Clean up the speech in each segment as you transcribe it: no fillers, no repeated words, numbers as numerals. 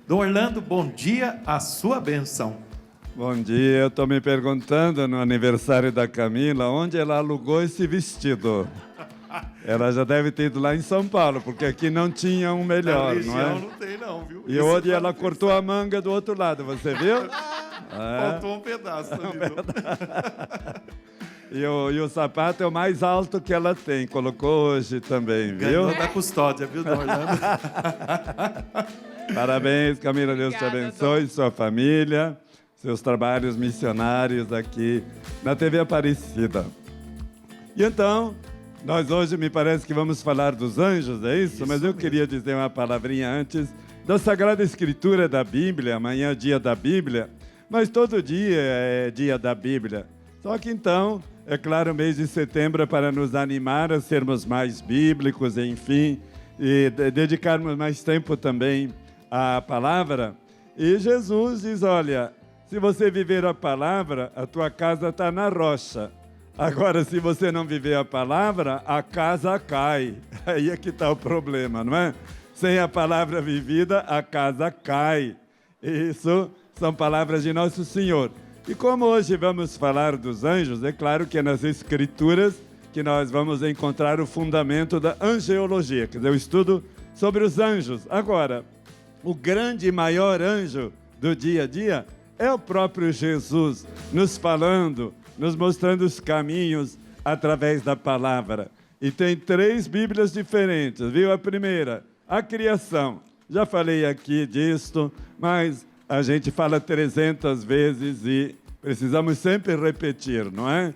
Dom Orlando, bom dia, a sua bênção. Bom dia, eu estou me perguntando no aniversário da Camila, onde ela alugou esse vestido? Ela já deve ter ido lá em São Paulo, porque aqui não tinha um melhor, não é? Não tem não, viu? E hoje ela cortou a manga do outro lado, você viu? Faltou um pedaço ali. E o sapato é o mais alto que ela tem, colocou hoje também, viu? Ganhou da custódia, viu, Dom Orlando? Parabéns, Camila, Deus te abençoe, sua família, seus trabalhos missionários aqui na TV Aparecida. E então, nós hoje me parece que vamos falar dos anjos, é isso? Mas eu queria dizer uma palavrinha antes da Sagrada Escritura da Bíblia. Amanhã é dia da Bíblia, mas todo dia é dia da Bíblia. Só que então, é claro, o mês de setembro é para nos animar a sermos mais bíblicos, enfim, e dedicarmos mais tempo também à palavra. E Jesus diz, olha, se você viver a palavra, a tua casa está na rocha. Agora, se você não viver a palavra, a casa cai. Aí é que está o problema, não é? Sem a palavra vivida, a casa cai. Isso são palavras de Nosso Senhor. E como hoje vamos falar dos anjos, é claro que é nas Escrituras que nós vamos encontrar o fundamento da angeologia, quer dizer, o estudo sobre os anjos. Agora, o grande e maior anjo do dia a dia é o próprio Jesus, nos falando, nos mostrando os caminhos através da palavra. E tem 3 Bíblias diferentes, viu? A primeira, a criação. Já falei aqui disto, mas a gente fala 300 vezes e precisamos sempre repetir, não é?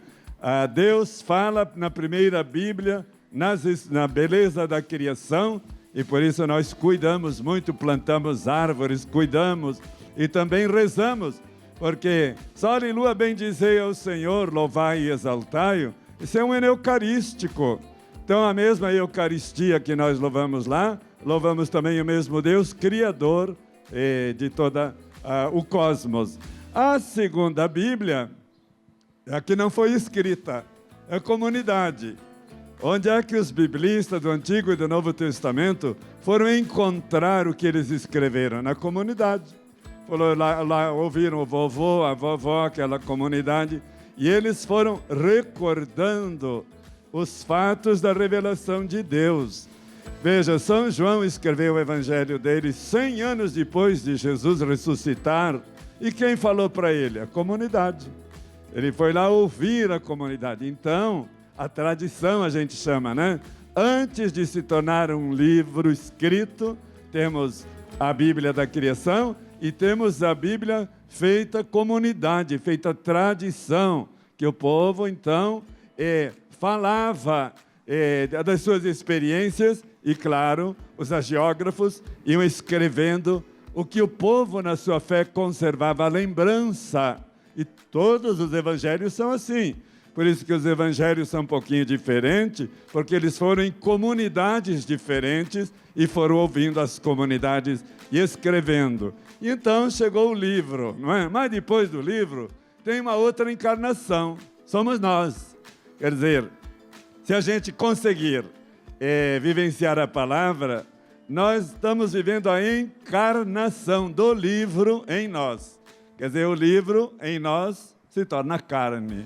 Deus fala na primeira Bíblia, na beleza da criação, e por isso nós cuidamos muito, plantamos árvores, cuidamos e também rezamos, porque sol e lua bendizei ao Senhor, louvai e exaltai-o. Isso é um eucarístico. Então a mesma Eucaristia que nós louvamos lá, louvamos também o mesmo Deus, Criador de todo o cosmos. A segunda Bíblia, a que não foi escrita, é a comunidade. Onde é que os biblistas do Antigo e do Novo Testamento foram encontrar o que eles escreveram? Na comunidade. Lá ouviram o vovô, a vovó, aquela comunidade, e eles foram recordando os fatos da revelação de Deus. Veja, São João escreveu o evangelho dele 100 anos depois de Jesus ressuscitar. E quem falou para ele? A comunidade. Ele foi lá ouvir a comunidade. Então, a tradição a gente chama, né? Antes de se tornar um livro escrito, temos a Bíblia da criação e temos a Bíblia feita comunidade, feita tradição, que o povo, então, falava das suas experiências e, claro, os agiógrafos iam escrevendo o que o povo, na sua fé, conservava, a lembrança. E todos os evangelhos são assim. Por isso que os evangelhos são um pouquinho diferentes, porque eles foram em comunidades diferentes e foram ouvindo as comunidades e escrevendo. E então chegou o livro, não é? Mas depois do livro, tem uma outra encarnação. Somos nós. Quer dizer, se a gente conseguir vivenciar a palavra, nós estamos vivendo a encarnação do livro em nós. Quer dizer, o livro em nós se torna carne.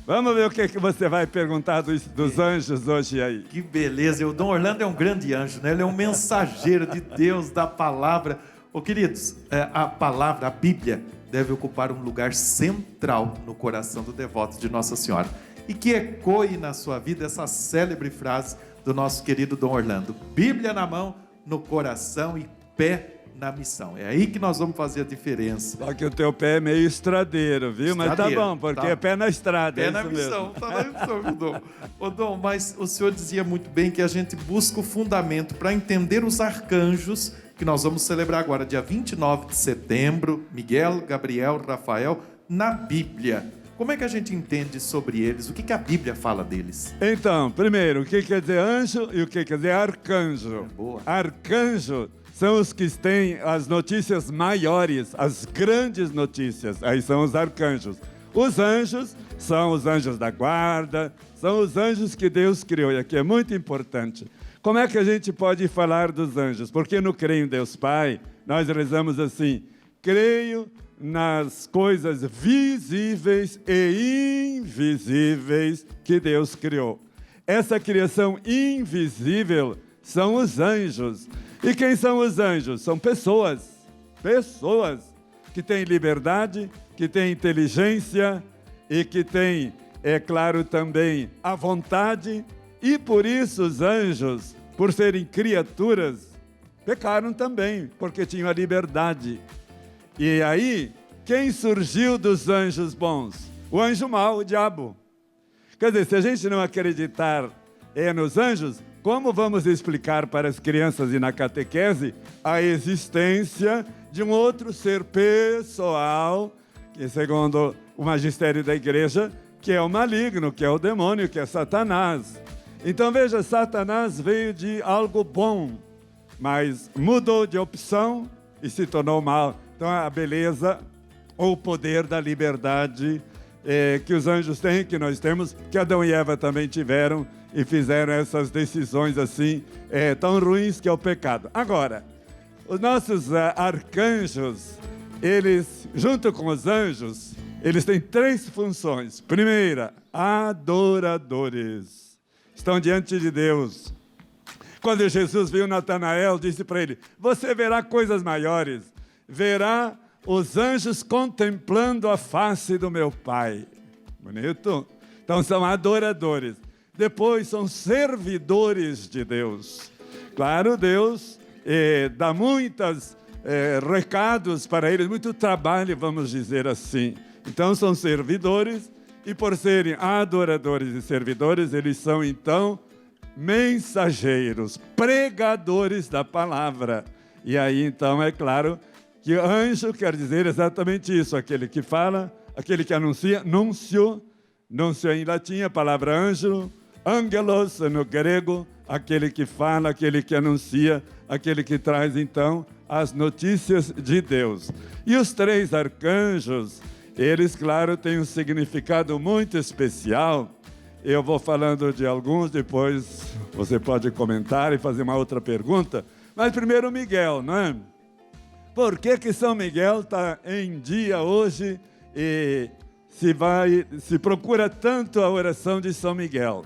Vamos ver o que você vai perguntar dos anjos hoje aí. Que beleza! O Dom Orlando é um grande anjo, né? Ele é um mensageiro de Deus, da palavra. Queridos, a palavra, a Bíblia, deve ocupar um lugar central no coração do devoto de Nossa Senhora. E que ecoe na sua vida essa célebre frase do nosso querido Dom Orlando. Bíblia na mão, no coração e pé na missão. É aí que nós vamos fazer a diferença. Só que o teu pé é meio estradeiro, viu? Mas tá bom, porque é pé na estrada. Pé na missão, tá na missão, viu, Dom? Ô, Dom, mas o senhor dizia muito bem que a gente busca o fundamento para entender os arcanjos que nós vamos celebrar agora, dia 29 de setembro, Miguel, Gabriel, Rafael, na Bíblia. Como é que a gente entende sobre eles? O que a Bíblia fala deles? Então, primeiro, o que quer dizer anjo e o que quer dizer arcanjo? Boa. Arcanjo são os que têm as notícias maiores, as grandes notícias. Aí são os arcanjos. Os anjos são os anjos da guarda, são os anjos que Deus criou. E aqui é muito importante. Como é que a gente pode falar dos anjos? Porque no Creio em Deus Pai, nós rezamos assim: creio nas coisas visíveis e invisíveis que Deus criou. Essa criação invisível são os anjos. E quem são os anjos? São pessoas que têm liberdade, que têm inteligência e que têm, é claro, também a vontade. E por isso os anjos, por serem criaturas, pecaram também, porque tinham a liberdade. E aí, quem surgiu dos anjos bons? O anjo mau, o diabo. Quer dizer, se a gente não acreditar nos anjos, como vamos explicar para as crianças e na catequese a existência de um outro ser pessoal, que segundo o magistério da igreja, que é o maligno, que é o demônio, que é Satanás. Então veja, Satanás veio de algo bom, mas mudou de opção e se tornou mal. Então a beleza ou o poder da liberdade que os anjos têm, que nós temos, que Adão e Eva também tiveram e fizeram essas decisões assim, tão ruins, que é o pecado. Agora, os nossos arcanjos, eles, junto com os anjos, eles têm 3 funções. Primeira, adoradores. Estão diante de Deus. Quando Jesus viu Natanael, disse para ele: você verá coisas maiores, verá os anjos contemplando a face do meu Pai. Bonito? Então são adoradores. Depois são servidores de Deus. Claro, Deus dá muitos recados para eles, muito trabalho, vamos dizer assim. Então são servidores, e por serem adoradores e servidores, eles são então mensageiros, pregadores da palavra. E aí então é claro que anjo quer dizer exatamente isso: aquele que fala, aquele que anuncia, nuncio em latim, a palavra anjo, angelos no grego, aquele que fala, aquele que anuncia, aquele que traz então as notícias de Deus. E os 3 arcanjos, eles, claro, têm um significado muito especial. Eu vou falando de alguns, depois você pode comentar e fazer uma outra pergunta. Mas primeiro Miguel, não é? Por que São Miguel está em dia hoje e se procura tanto a oração de São Miguel?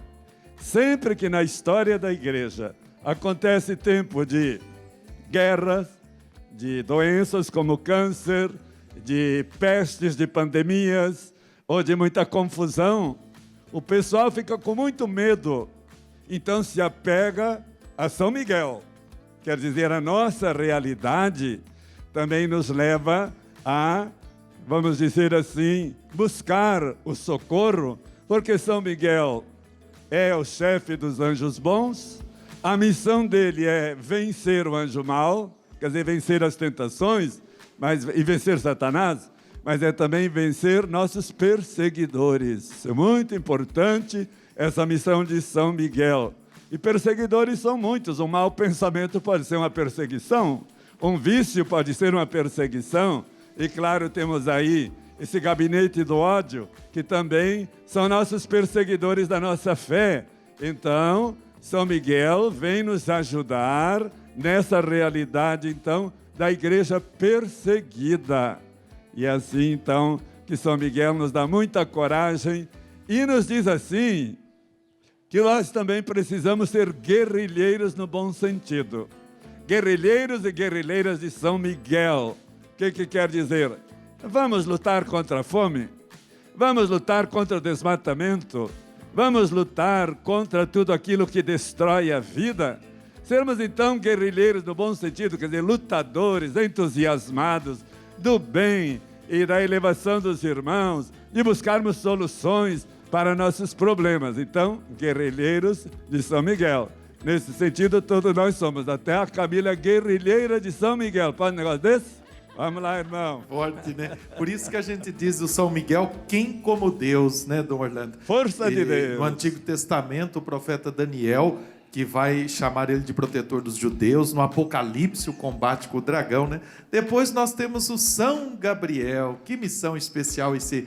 Sempre que na história da igreja acontece tempo de guerras, de doenças como câncer, de pestes, de pandemias ou de muita confusão, o pessoal fica com muito medo. Então se apega a São Miguel. Quer dizer, a nossa realidade também nos leva a, vamos dizer assim, buscar o socorro, porque São Miguel é o chefe dos anjos bons, a missão dele é vencer o anjo mau, quer dizer, vencer as tentações e vencer Satanás, mas é também vencer nossos perseguidores. É muito importante essa missão de São Miguel. E perseguidores são muitos. Um mau pensamento pode ser uma perseguição, um vício pode ser uma perseguição, e claro, temos aí esse gabinete do ódio, que também são nossos perseguidores da nossa fé. Então, São Miguel vem nos ajudar nessa realidade, então, da igreja perseguida. E assim, então, que São Miguel nos dá muita coragem e nos diz assim, que nós também precisamos ser guerrilheiros no bom sentido. Guerrilheiros e guerrilheiras de São Miguel. O que quer dizer? Vamos lutar contra a fome? Vamos lutar contra o desmatamento? Vamos lutar contra tudo aquilo que destrói a vida? Sermos então guerrilheiros no bom sentido, quer dizer, lutadores, entusiasmados do bem e da elevação dos irmãos, de buscarmos soluções para nossos problemas. Então, guerrilheiros de São Miguel. Nesse sentido, todos nós somos. Até a Camila, guerrilheira de São Miguel. Pode um negócio desse? Vamos lá, irmão. Forte, né? Por isso que a gente diz do São Miguel, quem como Deus, né, Dom Orlando? Força de Deus. No Antigo Testamento, o profeta Daniel, que vai chamar ele de protetor dos judeus. No Apocalipse, o combate com o dragão, né? Depois nós temos o São Gabriel. Que missão especial esse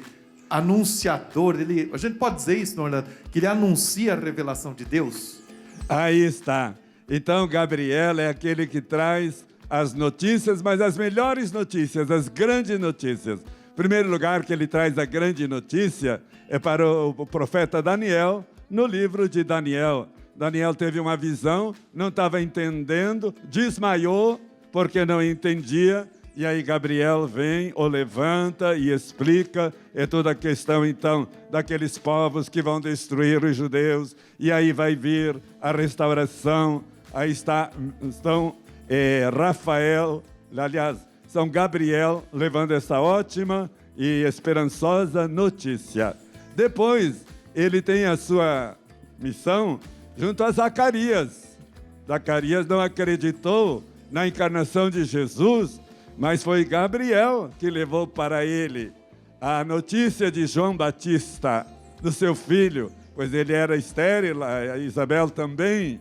anunciador. A gente pode dizer isso, Dom Orlando? Que ele anuncia a revelação de Deus? Aí está. Então, Gabriel é aquele que traz as notícias, mas as melhores notícias, as grandes notícias. Em primeiro lugar, que ele traz a grande notícia é para o profeta Daniel, no livro de Daniel. Daniel teve uma visão, não estava entendendo, desmaiou porque não entendia. E aí Gabriel vem, o levanta e explica. É toda a questão, então, daqueles povos que vão destruir os judeus. E aí vai vir a restauração. Aí estão Rafael, aliás, São Gabriel, levando essa ótima e esperançosa notícia. Depois, ele tem a sua missão junto a Zacarias. Zacarias não acreditou na encarnação de Jesus, mas foi Gabriel que levou para ele a notícia de João Batista, do seu filho, pois ele era estéril, a Isabel também.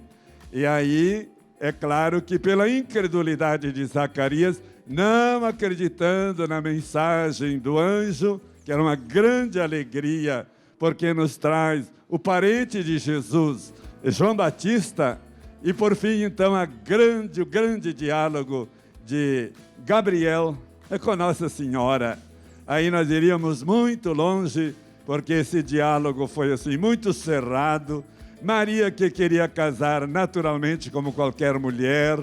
E aí, é claro que pela incredulidade de Zacarias, não acreditando na mensagem do anjo, que era uma grande alegria, porque nos traz o parente de Jesus, João Batista, e por fim, então, o grande diálogo de Gabriel com Nossa Senhora. Aí nós iríamos muito longe, porque esse diálogo foi assim, muito cerrado. Maria, que queria casar naturalmente como qualquer mulher,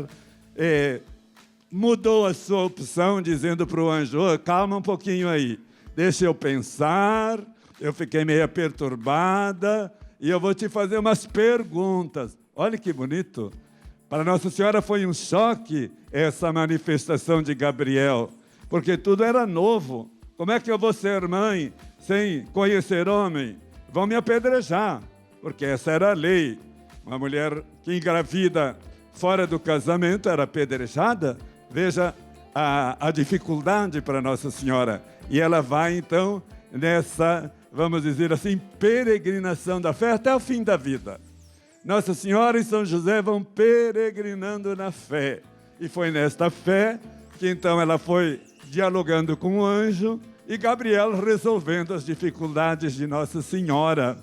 mudou a sua opção, dizendo para o anjo: calma um pouquinho aí, deixa eu pensar, eu fiquei meio perturbada, e eu vou te fazer umas perguntas. Olha que bonito. Para Nossa Senhora foi um choque essa manifestação de Gabriel, porque tudo era novo. Como é que eu vou ser mãe sem conhecer homem? Vão me apedrejar, porque essa era a lei. Uma mulher que engravida fora do casamento era apedrejada. Veja a dificuldade para Nossa Senhora. E ela vai, então, nessa, vamos dizer assim, peregrinação da fé até o fim da vida. Nossa Senhora e São José vão peregrinando na fé. E foi nesta fé que então ela foi dialogando com o anjo e Gabriel resolvendo as dificuldades de Nossa Senhora.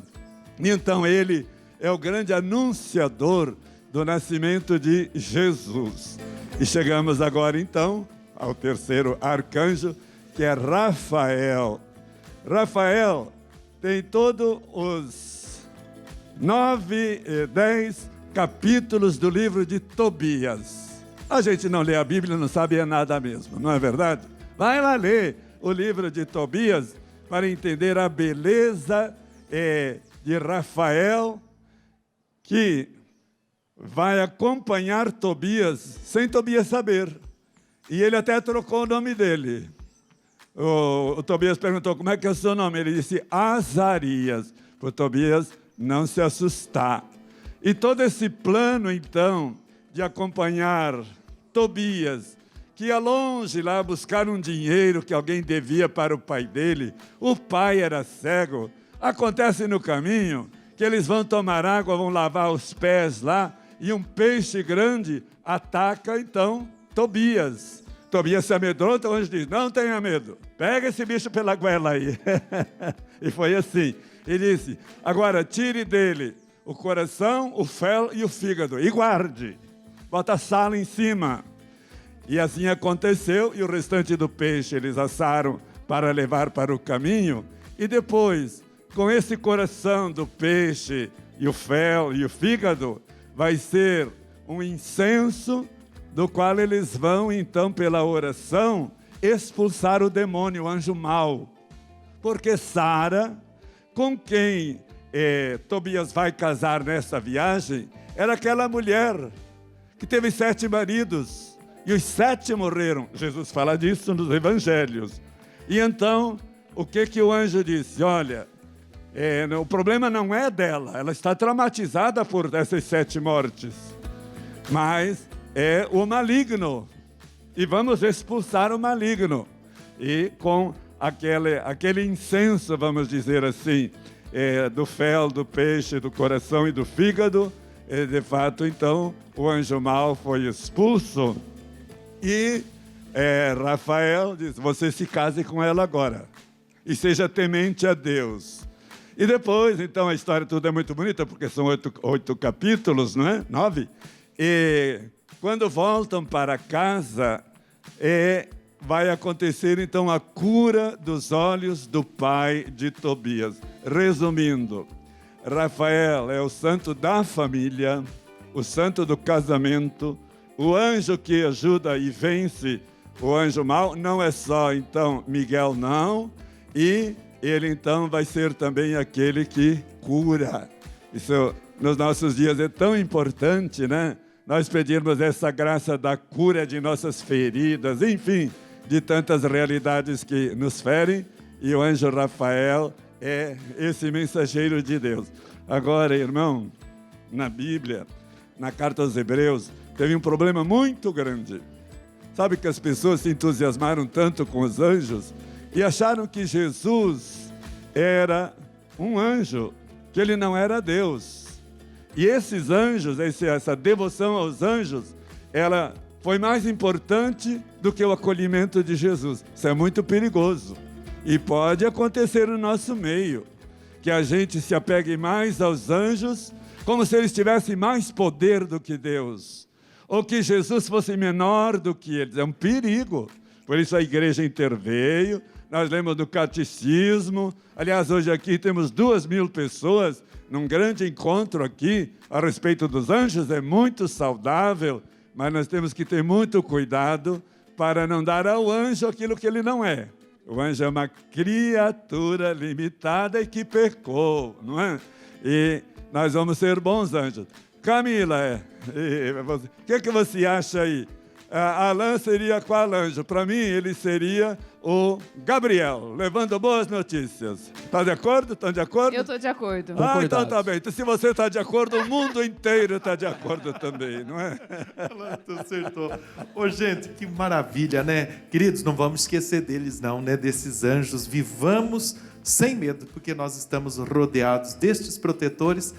E então ele é o grande anunciador do nascimento de Jesus. E chegamos agora então ao terceiro arcanjo, que é Rafael. Rafael tem todos os 9 e 10 capítulos do livro de Tobias. A gente não lê a Bíblia, não sabia nada mesmo, não é verdade? Vai lá ler o livro de Tobias para entender a beleza de Rafael, que vai acompanhar Tobias sem Tobias saber. E ele até trocou o nome dele. O Tobias perguntou: como é que é o seu nome? Ele disse Azarias, para Tobias não se assustar. E todo esse plano, então, de acompanhar Tobias, que ia longe lá buscar um dinheiro que alguém devia para o pai dele. O pai era cego. Acontece no caminho que eles vão tomar água, vão lavar os pés lá, e um peixe grande ataca, então, Tobias. Tobias se amedronta, o anjo diz: não tenha medo, pega esse bicho pela goela aí. E foi assim. Ele disse: agora tire dele o coração, o fel e o fígado, e guarde. Bota sal em cima. E assim aconteceu, e o restante do peixe eles assaram para levar para o caminho. E depois, com esse coração do peixe, e o fel e o fígado, vai ser um incenso, do qual eles vão, então, pela oração, expulsar o demônio, o anjo mau. Porque Sara, com quem Tobias vai casar nessa viagem, era aquela mulher que teve 7 maridos, e os 7 morreram. Jesus fala disso nos evangelhos. E então, o que o anjo disse? Olha, o problema não é dela, ela está traumatizada por essas 7 mortes, mas é o maligno, e vamos expulsar o maligno. E com aquele incenso, vamos dizer assim, do fel, do peixe, do coração e do fígado, de fato, então, o anjo mau foi expulso. E Rafael diz: você se case com ela agora, e seja temente a Deus. E depois, então, a história toda é muito bonita, porque são 8 capítulos, não é? 9. E quando voltam para casa, vai acontecer então a cura dos olhos do pai de Tobias. Resumindo, Rafael é o santo da família, o santo do casamento, o anjo que ajuda e vence o anjo mau. Não é só então Miguel, não, e ele então vai ser também aquele que cura. Isso nos nossos dias é tão importante, né? Nós pedirmos essa graça da cura de nossas feridas, enfim, de tantas realidades que nos ferem, e o anjo Rafael é esse mensageiro de Deus. Agora, irmão, na Bíblia, na carta aos Hebreus, teve um problema muito grande. Sabe que as pessoas se entusiasmaram tanto com os anjos e acharam que Jesus era um anjo, que ele não era Deus. E esses anjos, essa devoção aos anjos, ela foi mais importante do que o acolhimento de Jesus. Isso é muito perigoso. E pode acontecer no nosso meio, que a gente se apegue mais aos anjos, como se eles tivessem mais poder do que Deus, ou que Jesus fosse menor do que eles. É um perigo. Por isso a igreja interveio. Nós lemos do catecismo. Aliás, hoje aqui temos 2.000 pessoas num grande encontro aqui a respeito dos anjos. É muito saudável, mas nós temos que ter muito cuidado para não dar ao anjo aquilo que ele não é. O anjo é uma criatura limitada e que pecou, não é? E nós vamos ser bons anjos. Camila, o que você acha aí? Alain seria qual anjo? Para mim, ele seria o Gabriel, levando boas notícias. Está de acordo? Estão de acordo? Eu estou de acordo. Então tá bem. Então, se você está de acordo, o mundo inteiro está de acordo também, não é? Tu acertou. Ô, gente, que maravilha, né? Queridos, não vamos esquecer deles não, né? Desses anjos. Vivamos sem medo, porque nós estamos rodeados destes protetores,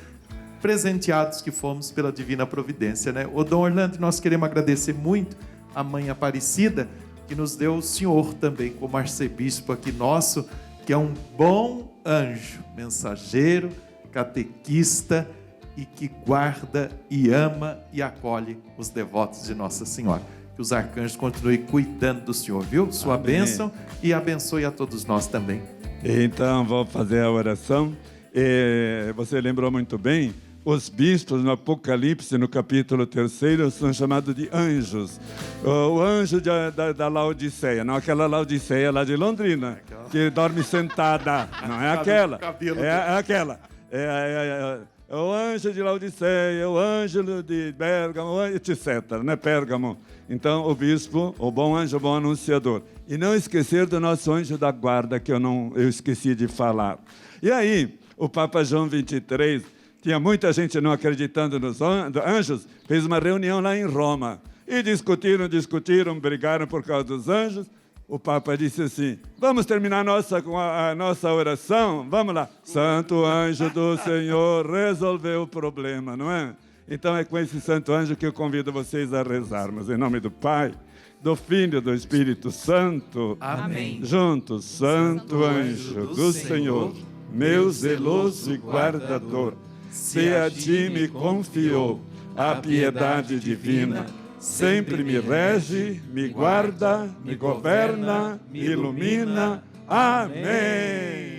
presenteados que fomos pela divina providência, né? Ô, Dom Orlando, nós queremos agradecer muito a Mãe Aparecida, que nos deu o senhor também, como arcebispo aqui nosso, que é um bom anjo, mensageiro, catequista e que guarda e ama e acolhe os devotos de Nossa Senhora. Que os arcanjos continuem cuidando do senhor, viu? Sua bênção e abençoe a todos nós também. Então, vou fazer a oração. Você lembrou muito bem, os bispos no Apocalipse, no capítulo 3, são chamados de anjos. O anjo da Laodiceia, não aquela Laodiceia lá de Londrina, que dorme sentada, não é aquela, é aquela. É o anjo de Laodiceia, o anjo de Pérgamo, etc., né, Pérgamo. Então, o bispo, o bom anjo, o bom anunciador. E não esquecer do nosso anjo da guarda, que eu esqueci de falar. E aí, o Papa João 23, tinha muita gente não acreditando nos anjos, fez uma reunião lá em Roma. E discutiram, brigaram por causa dos anjos. O Papa disse assim, vamos terminar a nossa oração? Vamos lá. Santo anjo do Senhor, resolveu o problema, não é? Então é com esse santo anjo que eu convido vocês a rezarmos. Em nome do Pai, do Filho e do Espírito Santo. Amém. Juntos, santo anjo do Senhor, meu zeloso e guardador, se a ti me confiou a piedade divina, sempre me rege, me guarda, me governa, me ilumina. Amém.